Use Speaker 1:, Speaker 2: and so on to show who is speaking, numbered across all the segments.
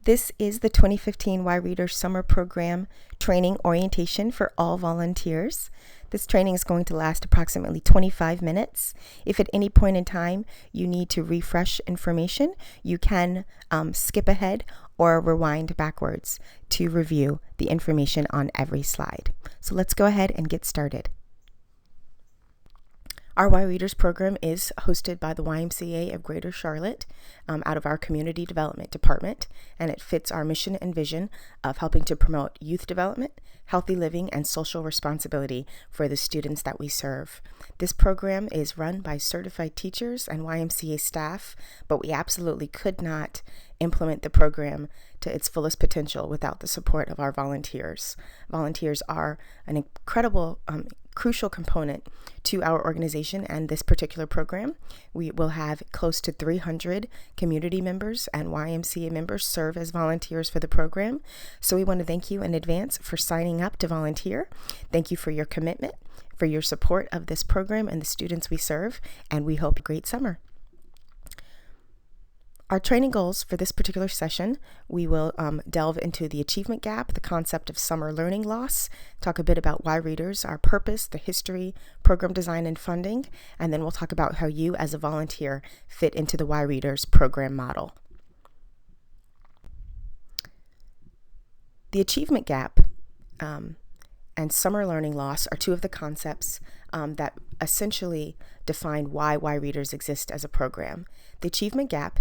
Speaker 1: This is the 2015 Y Reader Summer Program Training Orientation for all volunteers. This training is going to last approximately 25 minutes. If at any point in time you need to refresh information, you can skip ahead or rewind backwards to review the information on every slide. So let's go ahead and get started. Our Y Readers program is hosted by the YMCA of Greater Charlotte out of our Community Development Department, and it fits our mission and vision of helping to promote youth development, healthy living, and social responsibility for the students that we serve. This program is run by certified teachers and YMCA staff, but we absolutely could not implement the program to its fullest potential without the support of our volunteers. Volunteers are an incredible crucial component to our organization and this particular program. We will have close to 300 community members and YMCA members serve as volunteers for the program. So we want to thank you in advance for signing up to volunteer. Thank you for your commitment, for your support of this program and the students we serve, and we hope a great summer. Our training goals for this particular session, we will delve into the achievement gap, the concept of summer learning loss, talk a bit about Y Readers, our purpose, the history, program design, and funding, and then we'll talk about how you as a volunteer fit into the Y Readers program model. The achievement gap and summer learning loss are two of the concepts that essentially define why Y Readers exist as a program. The achievement gap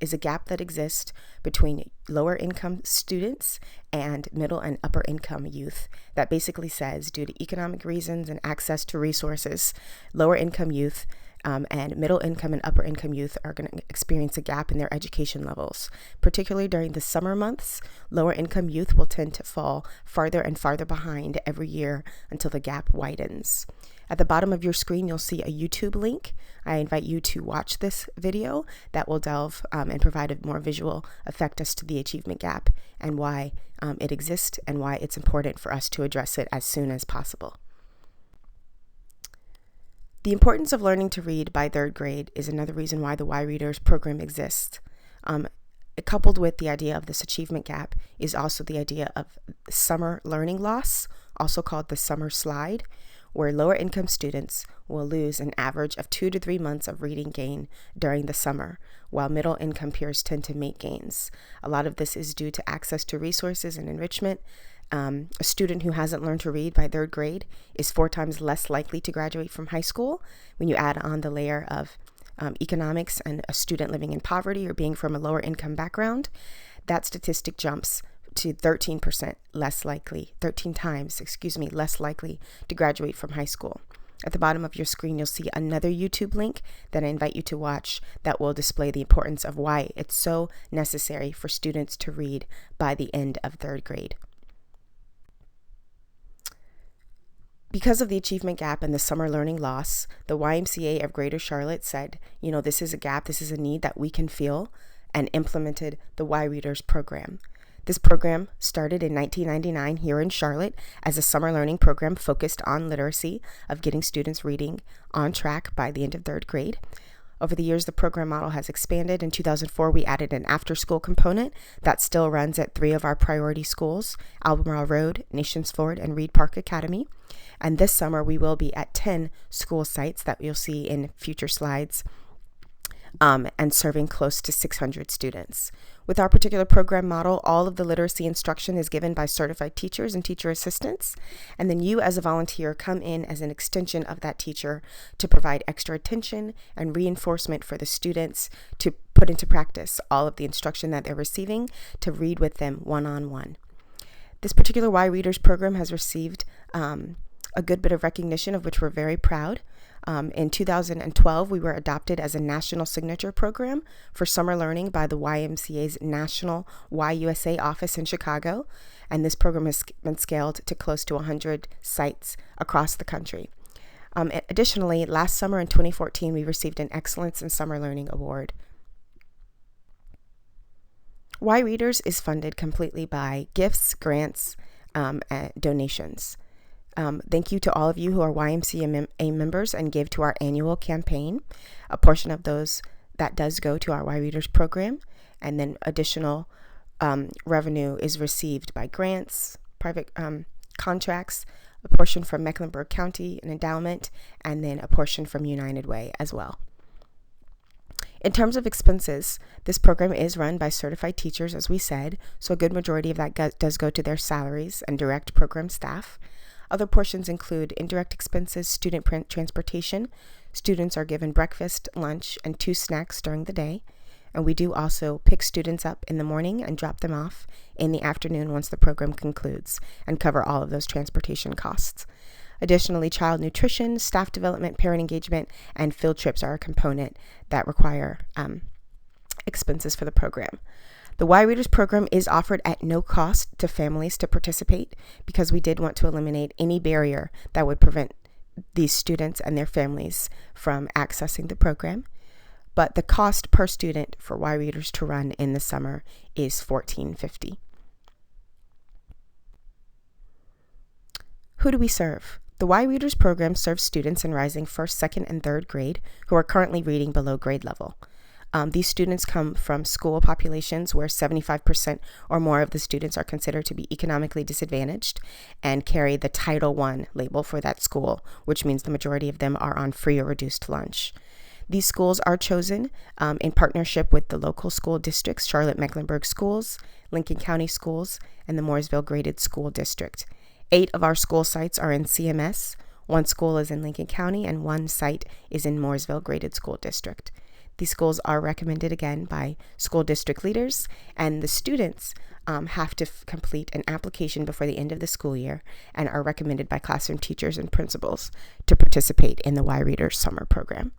Speaker 1: is a gap that exists between lower income students and middle and upper income youth that basically says, due to economic reasons and access to resources, lower income youth and middle income and upper income youth are going to experience a gap in their education levels. Particularly during the summer months, lower income youth will tend to fall farther and farther behind every year until the gap widens. At the bottom of your screen, you'll see a YouTube link. I invite you to watch this video that will delve and provide a more visual effect as to the achievement gap and why it exists and why it's important for us to address it as soon as possible. The importance of learning to read by third grade is another reason why the Y Readers program exists. Coupled with the idea of this achievement gap is also the idea of summer learning loss, also called the summer slide, where lower income students will lose an average of 2 to 3 months of reading gain during the summer, while middle income peers tend to make gains. A lot of this is due to access to resources and enrichment. A student who hasn't learned to read by third grade is 4 times less likely to graduate from high school. When you add on the layer of economics and a student living in poverty or being from a lower income background, that statistic jumps to 13 times less likely to graduate from high school. At the bottom of your screen, you'll see another YouTube link that I invite you to watch that will display the importance of why it's so necessary for students to read by the end of third grade. Because of the achievement gap and the summer learning loss, the YMCA of Greater Charlotte said, this is a gap, this is a need that we can feel, and implemented the Y Readers program. This program started in 1999 here in Charlotte as a summer learning program focused on literacy, of getting students reading on track by the end of third grade. Over the years, the program model has expanded. In 2004, we added an after-school component that still runs at 3 of our priority schools, Albemarle Road, Nations Ford, and Reed Park Academy. And this summer, we will be at 10 school sites that you'll see in future slides, and serving close to 600 students. With our particular program model, all of the literacy instruction is given by certified teachers and teacher assistants, and then you as a volunteer come in as an extension of that teacher to provide extra attention and reinforcement for the students to put into practice all of the instruction that they're receiving, to read with them one-on-one. This particular Y Readers program has received a good bit of recognition, of which we're very proud. In 2012, we were adopted as a national signature program for summer learning by the YMCA's National YUSA office in Chicago, and this program has been scaled to close to 100 sites across the country. Additionally, last summer in 2014, we received an Excellence in Summer Learning Award. Y Readers is funded completely by gifts, grants, and donations. Thank you to all of you who are YMCA members and give to our annual campaign. A portion of those that does go to our Y Readers program, and then additional revenue is received by grants, private contracts, a portion from Mecklenburg County, an endowment, and then a portion from United Way as well. In terms of expenses, this program is run by certified teachers, as we said, so a good majority of that does go to their salaries and direct program staff. Other portions include indirect expenses, student transportation. Students are given breakfast, lunch, and 2 snacks during the day. And we do also pick students up in the morning and drop them off in the afternoon once the program concludes, and cover all of those transportation costs. Additionally, child nutrition, staff development, parent engagement, and field trips are a component that require expenses for the program. The Y Readers program is offered at no cost to families to participate, because we did want to eliminate any barrier that would prevent these students and their families from accessing the program. But the cost per student for Y Readers to run in the summer is $14.50. Who do we serve? The Y Readers program serves students in rising 1st, 2nd, and 3rd grade who are currently reading below grade level. These students come from school populations where 75% or more of the students are considered to be economically disadvantaged and carry the Title I label for that school, which means the majority of them are on free or reduced lunch. These schools are chosen in partnership with the local school districts, Charlotte-Mecklenburg Schools, Lincoln County Schools, and the Mooresville Graded School District. 8 of our school sites are in CMS, 1 school is in Lincoln County, and 1 site is in Mooresville Graded School District. These schools are recommended again by school district leaders, and the students have to complete an application before the end of the school year and are recommended by classroom teachers and principals to participate in the Y Readers summer program.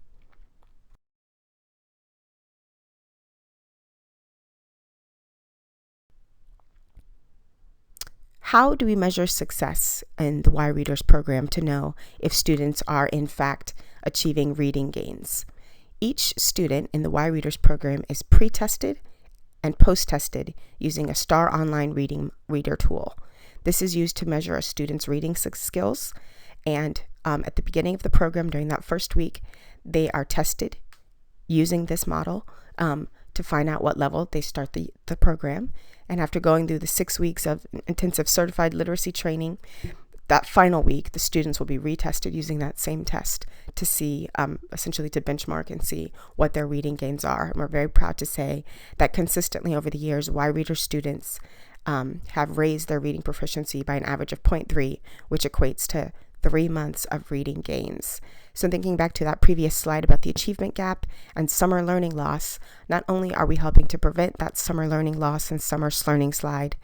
Speaker 1: How do we measure success in the Y Readers program to know if students are in fact achieving reading gains? Each student in the Y Readers program is pre-tested and post-tested using a STAR Online Reader tool. This is used to measure a student's reading skills, and at the beginning of the program, during that first week, they are tested using this model to find out what level they start the program. And after going through the 6 weeks of intensive certified literacy training, that final week, the students will be retested using that same test to see, essentially to benchmark and see what their reading gains are. And we're very proud to say that consistently over the years, Y Reader students have raised their reading proficiency by an average of 0.3, which equates to 3 months of reading gains. So thinking back to that previous slide about the achievement gap and summer learning loss, not only are we helping to prevent that summer learning loss and summer learning slide,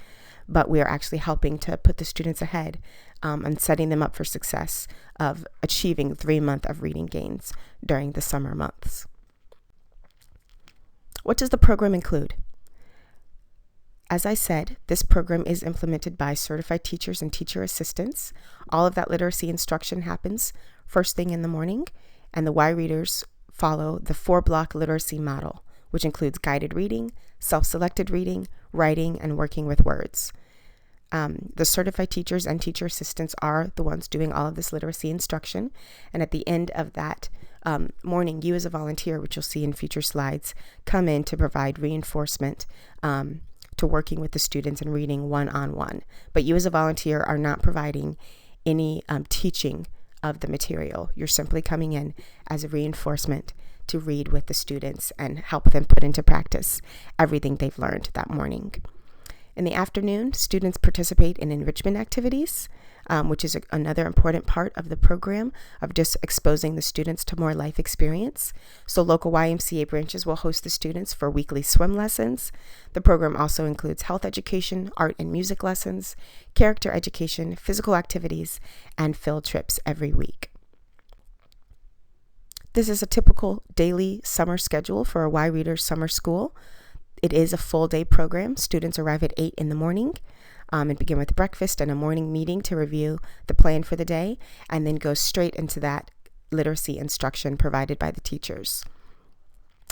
Speaker 1: but we are actually helping to put the students ahead and setting them up for success of achieving 3 months of reading gains during the summer months. What does the program include? As I said, this program is implemented by certified teachers and teacher assistants. All of that literacy instruction happens first thing in the morning, and the Y Readers follow the 4-block literacy model, which includes guided reading, self-selected reading, writing, and working with words. The certified teachers and teacher assistants are the ones doing all of this literacy instruction, and at the end of that morning, you as a volunteer, which you'll see in future slides, come in to provide reinforcement to working with the students and reading one-on-one. But you as a volunteer are not providing any teaching of the material. You're simply coming in as a reinforcement to read with the students and help them put into practice everything they've learned that morning. In the afternoon, students participate in enrichment activities, which is another important part of the program of just exposing the students to more life experience. So local YMCA branches will host the students for weekly swim lessons. The program also includes health education, art and music lessons, character education, physical activities, and field trips every week. This is a typical daily summer schedule for a Y Readers summer school. It is a full day program. Students arrive at 8 in the morning and begin with breakfast and a morning meeting to review the plan for the day, and then go straight into that literacy instruction provided by the teachers.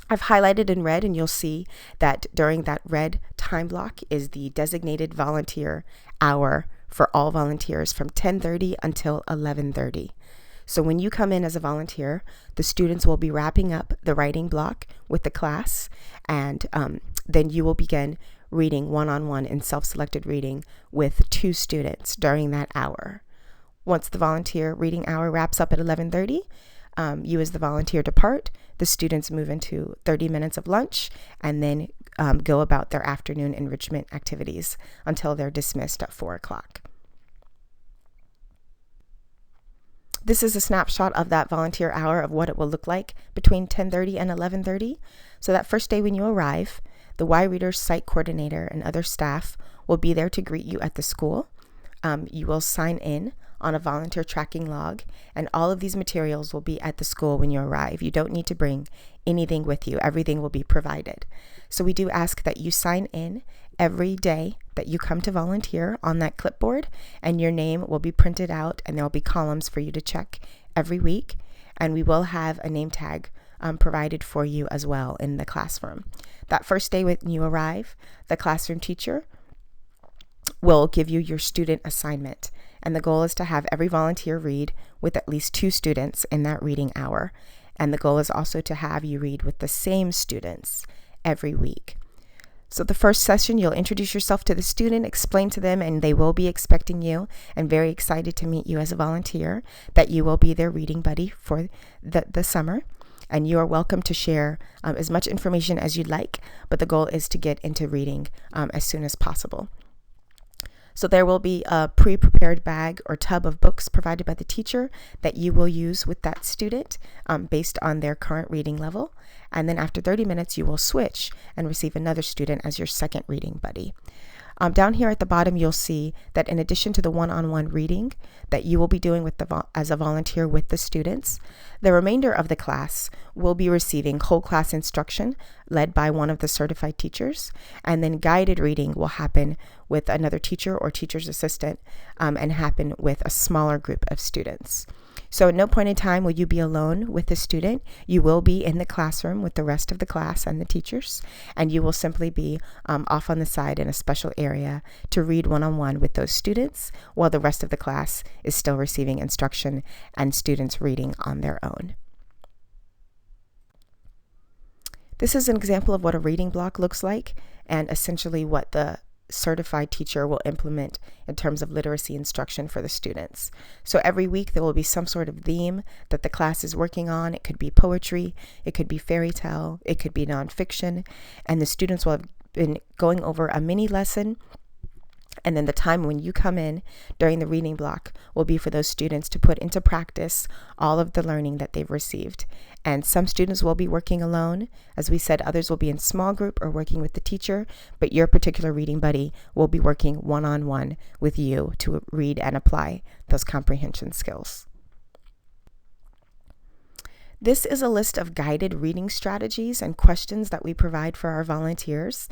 Speaker 1: I've highlighted in red, and you'll see that during that red time block is the designated volunteer hour for all volunteers from 10:30 until 11:30. So when you come in as a volunteer, the students will be wrapping up the writing block with the class, and then you will begin reading one-on-one in self-selected reading with 2 students during that hour. Once the volunteer reading hour wraps up at 11:30, you as the volunteer depart. The students move into 30 minutes of lunch and then go about their afternoon enrichment activities until they're dismissed at 4 o'clock. This is a snapshot of that volunteer hour of what it will look like between 10:30 and 11:30. So that first day when you arrive, the Y-Readers site coordinator and other staff will be there to greet you at the school. You will sign in on a volunteer tracking log, and all of these materials will be at the school when you arrive. You don't need to bring anything with you. Everything will be provided. So we do ask that you sign in every day that you come to volunteer on that clipboard, and your name will be printed out, and there will be columns for you to check every week. And we will have a name tag provided for you as well in the classroom. That first day when you arrive, the classroom teacher will give you your student assignment. And the goal is to have every volunteer read with at least 2 students in that reading hour. And the goal is also to have you read with the same students every week. So the first session, you'll introduce yourself to the student, explain to them, and they will be expecting you and very excited to meet you as a volunteer, that you will be their reading buddy for the summer. And you are welcome to share as much information as you'd like, but the goal is to get into reading as soon as possible. So there will be a pre-prepared bag or tub of books provided by the teacher that you will use with that student based on their current reading level. And then after 30 minutes, you will switch and receive another student as your second reading buddy. Down here at the bottom, you'll see that in addition to the one-on-one reading that you will be doing with as a volunteer with the students, the remainder of the class will be receiving whole class instruction led by one of the certified teachers, and then guided reading will happen with another teacher or teacher's assistant and happen with a smaller group of students. So at no point in time will you be alone with the student. You will be in the classroom with the rest of the class and the teachers, and you will simply be off on the side in a special area to read one-on-one with those students while the rest of the class is still receiving instruction and students reading on their own. This is an example of what a reading block looks like and essentially what the certified teacher will implement in terms of literacy instruction for the students. So every week there will be some sort of theme that the class is working on. It could be poetry, it could be fairy tale, it could be nonfiction, and the students will have been going over a mini lesson. And then the time when you come in during the reading block will be for those students to put into practice all of the learning that they've received. And some students will be working alone. As we said, others will be in small group or working with the teacher, but your particular reading buddy will be working one-on-one with you to read and apply those comprehension skills. This is a list of guided reading strategies and questions that we provide for our volunteers.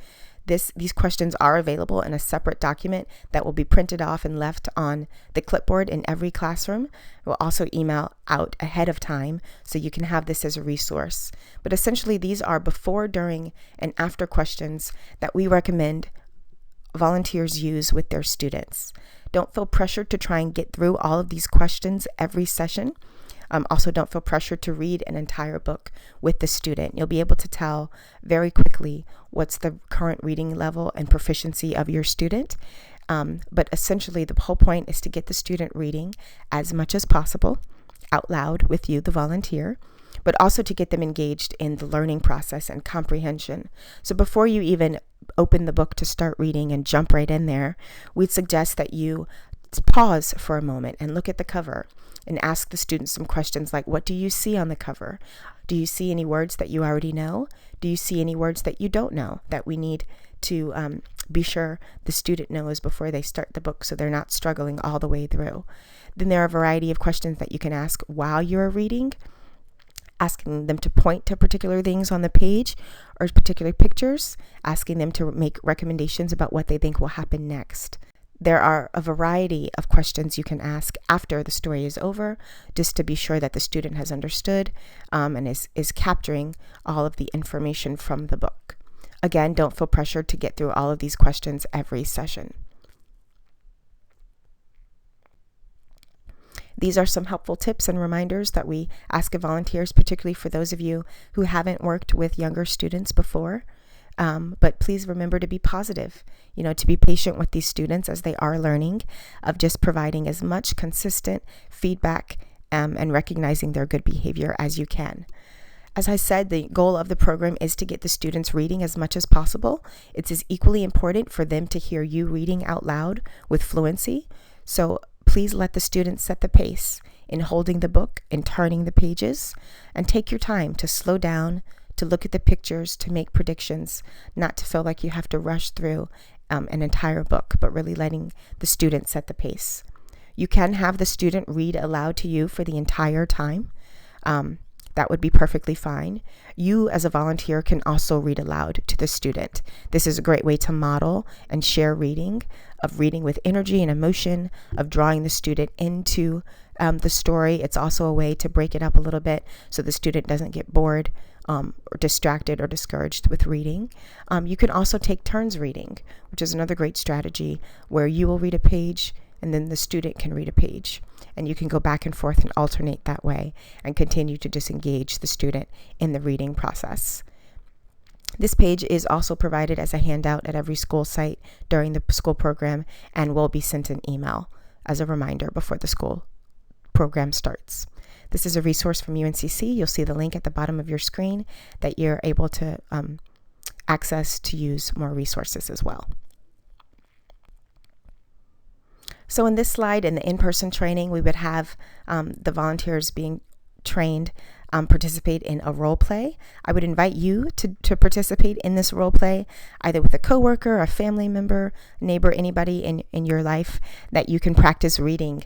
Speaker 1: These questions are available in a separate document that will be printed off and left on the clipboard in every classroom. We'll also email out ahead of time so you can have this as a resource. But essentially, these are before, during, and after questions that we recommend volunteers use with their students. Don't feel pressured to try and get through all of these questions every session. Also, don't feel pressured to read an entire book with the student. You'll be able to tell very quickly what's the current reading level and proficiency of your student. But essentially, the whole point is to get the student reading as much as possible out loud with you, the volunteer, but also to get them engaged in the learning process and comprehension. So before you even open the book to start reading and jump right in there, we'd suggest that you pause for a moment and look at the cover and ask the students some questions like, what do you see on the cover? Do you see any words that you already know? Do you see any words that you don't know that we need to be sure the student knows before they start the book so they're not struggling all the way through? Then there are a variety of questions that you can ask while you're reading, asking them to point to particular things on the page or particular pictures, asking them to make recommendations about what they think will happen next. There are a variety of questions you can ask after the story is over, just to be sure that the student has understood and is capturing all of the information from the book. Again, don't feel pressured to get through all of these questions every session. These are some helpful tips and reminders that we ask of volunteers, particularly for those of you who haven't worked with younger students before. But please remember to be positive, to be patient with these students as they are learning, of just providing as much consistent feedback and recognizing their good behavior as you can. As I said, the goal of the program is to get the students reading as much as possible. It's as equally important for them to hear you reading out loud with fluency. So please let the students set the pace in holding the book and turning the pages, and take your time to slow down, to look at the pictures, to make predictions, not to feel like you have to rush through an entire book, but really letting the student set the pace. You can have the student read aloud to you for the entire time. That would be perfectly fine. You, as a volunteer, can also read aloud to the student. This is a great way to model and share reading with energy and emotion, of drawing the student into the story. It's also a way to break it up a little bit so the student doesn't get bored or distracted or discouraged with reading. You can also take turns reading, which is another great strategy, where you will read a page and then the student can read a page. And you can go back and forth and alternate that way and continue to disengage the student in the reading process. This page is also provided as a handout at every school site during the school program and will be sent an email as a reminder before the school program starts. This is a resource from UNCC. You'll see the link at the bottom of your screen that you're able to access to use more resources as well. So in this slide, in the in-person training, we would have the volunteers being trained participate in a role play. I would invite you to participate in this role play, either with a coworker, a family member, neighbor, anybody in your life that you can practice reading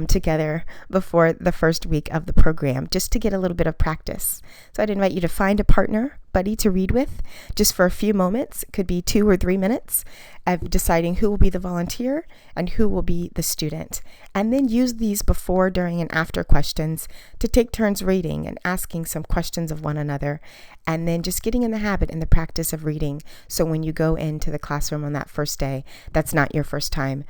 Speaker 1: together before the first week of the program, just to get a little bit of practice. So I'd invite you to find a partner, buddy to read with, just for a few moments. It could be 2 or 3 minutes of deciding who will be the volunteer and who will be the student. And then use these before, during, and after questions to take turns reading and asking some questions of one another, and then just getting in the habit and the practice of reading. So when you go into the classroom on that first day, that's not your first time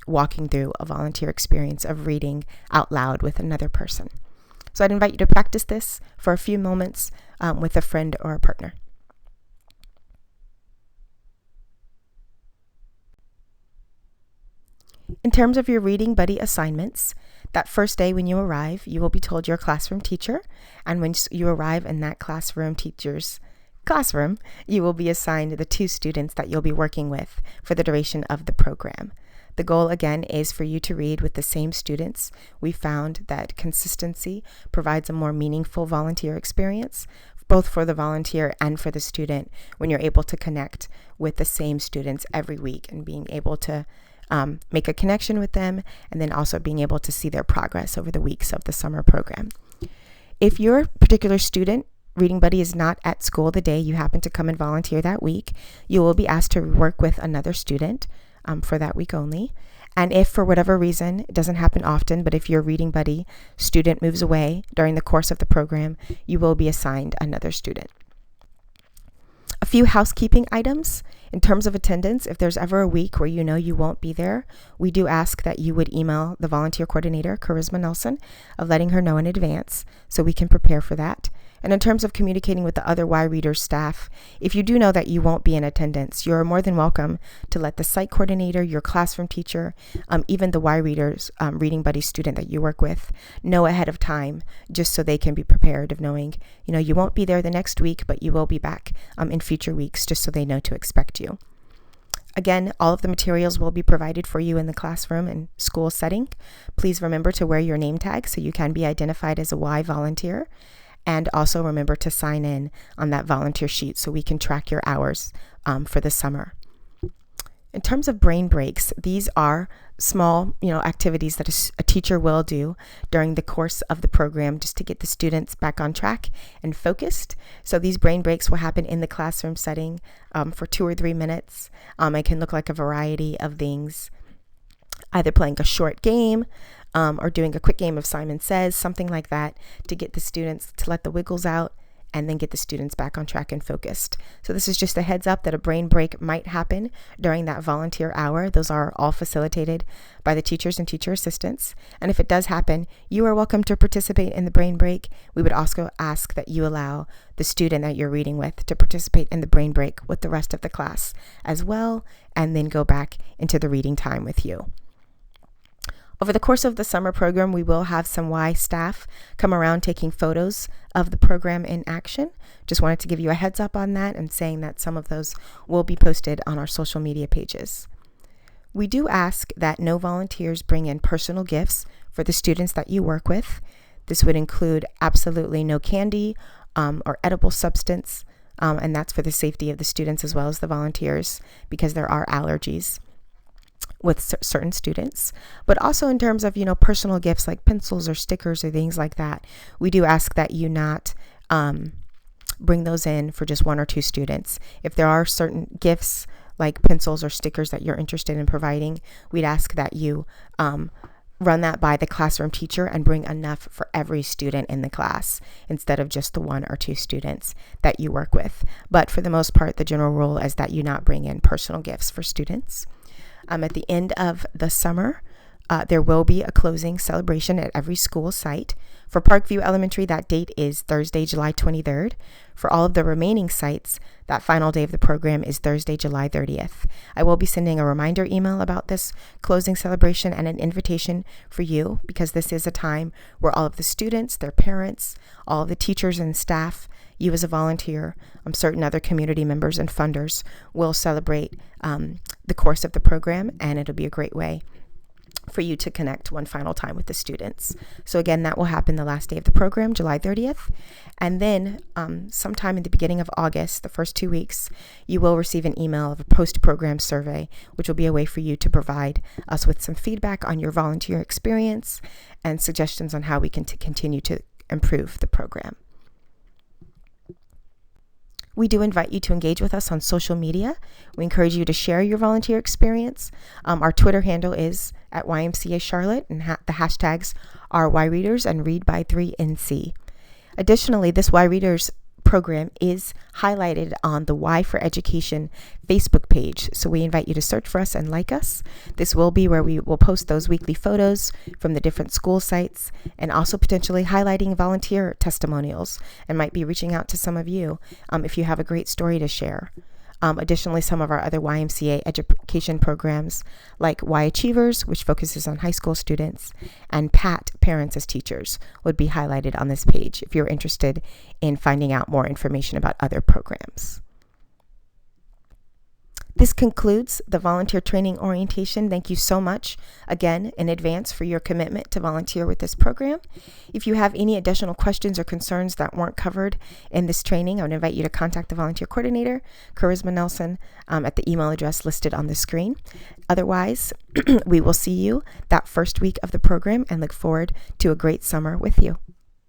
Speaker 1: walking through a volunteer experience of reading out loud with another person. So I'd invite you to practice this for a few moments with a friend or a partner. In terms of your reading buddy assignments, that first day when you arrive, you will be told your classroom teacher, and when you arrive in that classroom teacher's classroom, you will be assigned the 2 students that you'll be working with for the duration of the program. The goal, again, is for you to read with the same students. We found that consistency provides a more meaningful volunteer experience, both for the volunteer and for the student, when you're able to connect with the same students every week and being able to make a connection with them, and then also being able to see their progress over the weeks of the summer program. If your particular student reading buddy is not at school the day you happen to come and volunteer that week, you will be asked to work with another student for that week only. And if for whatever reason, it doesn't happen often, but if your reading buddy student moves away during the course of the program, you will be assigned another student. A few housekeeping items. In terms of attendance, if there's ever a week where you know you won't be there, we do ask that you would email the volunteer coordinator, Charisma Nelson, of letting her know in advance so we can prepare for that. And in terms of communicating with the other Y Readers staff, if you do know that you won't be in attendance, you're more than welcome to let the site coordinator, your classroom teacher, even the Y Readers reading buddy student that you work with know ahead of time, just so they can be prepared of knowing, you won't be there the next week, but you will be back in future weeks, just so they know to expect you. Again, all of the materials will be provided for you in the classroom and school setting. Please remember to wear your name tag so you can be identified as a Y volunteer. And also remember to sign in on that volunteer sheet so we can track your hours for the summer. In terms of brain breaks, these are small, activities that a teacher will do during the course of the program just to get the students back on track and focused. So these brain breaks will happen in the classroom setting for 2 or 3 minutes. It can look like a variety of things, either playing a short game, or doing a quick game of Simon Says, something like that, to get the students to let the wiggles out and then get the students back on track and focused. So this is just a heads up that a brain break might happen during that volunteer hour. Those are all facilitated by the teachers and teacher assistants. And if it does happen, you are welcome to participate in the brain break. We would also ask that you allow the student that you're reading with to participate in the brain break with the rest of the class as well, and then go back into the reading time with you. Over the course of the summer program, we will have some Y staff come around taking photos of the program in action. Just wanted to give you a heads up on that and saying that some of those will be posted on our social media pages. We do ask that no volunteers bring in personal gifts for the students that you work with. This would include absolutely no candy or edible substance, and that's for the safety of the students as well as the volunteers, because there are allergies with certain students. But also in terms of, personal gifts like pencils or stickers or things like that, we do ask that you not bring those in for just one or two students. If there are certain gifts like pencils or stickers that you're interested in providing, we'd ask that you run that by the classroom teacher and bring enough for every student in the class instead of just the one or two students that you work with. But for the most part, the general rule is that you not bring in personal gifts for students. At the end of the summer, there will be a closing celebration at every school site. For Parkview Elementary, that date is Thursday, July 23rd. For all of the remaining sites, that final day of the program is Thursday, July 30th. I will be sending a reminder email about this closing celebration and an invitation for you, because this is a time where all of the students, their parents, all of the teachers and staff, you as a volunteer, certain other community members and funders will celebrate the course of the program, and it'll be a great way for you to connect one final time with the students. So again, that will happen the last day of the program, July 30th. And then sometime in the beginning of August, the first 2 weeks, you will receive an email of a post-program survey, which will be a way for you to provide us with some feedback on your volunteer experience and suggestions on how we can continue to improve the program. We do invite you to engage with us on social media. We encourage you to share your volunteer experience. Our Twitter handle is at YMCA Charlotte, and the hashtags are YReaders and ReadBy3NC. Additionally, this YReaders program is highlighted on the Y for Education Facebook page. So we invite you to search for us and like us. This will be where we will post those weekly photos from the different school sites, and also potentially highlighting volunteer testimonials, and might be reaching out to some of you if you have a great story to share. Additionally, some of our other YMCA education programs like Y Achievers, which focuses on high school students, and PAT, Parents as Teachers, would be highlighted on this page if you're interested in finding out more information about other programs. This concludes the volunteer training orientation. Thank you so much again in advance for your commitment to volunteer with this program. If you have any additional questions or concerns that weren't covered in this training, I would invite you to contact the volunteer coordinator, Charisma Nelson, at the email address listed on the screen. Otherwise, we will see you that first week of the program and look forward to a great summer with you.